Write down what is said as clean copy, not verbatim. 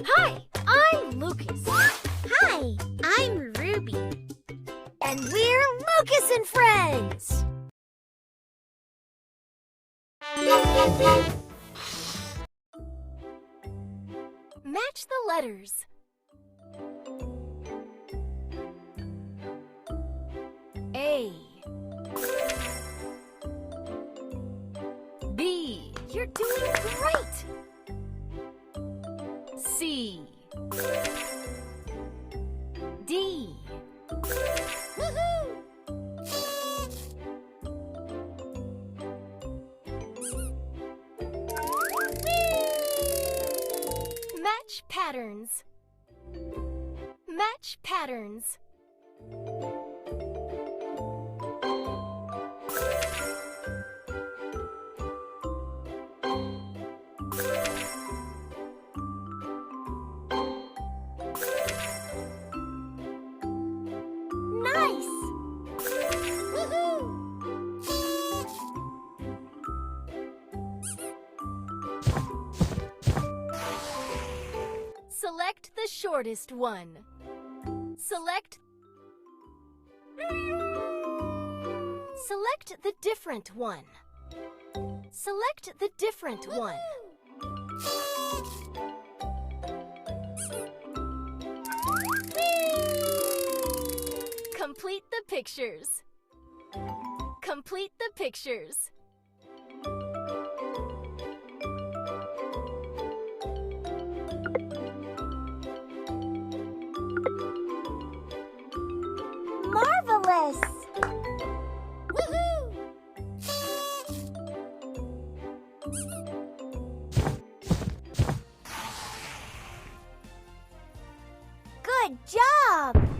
Hi, I'm Lucas. Hi, I'm Ruby. And we're Lucas and Friends. Match the letters. A. B. You're doing great. C. D. Woohoo! Match patterns. Match patterns. Nice! Woohoo! Select the shortest one. Select the different one. Select the different one. Complete the pictures. Complete the pictures. Marvelous! Woohoo! Good job!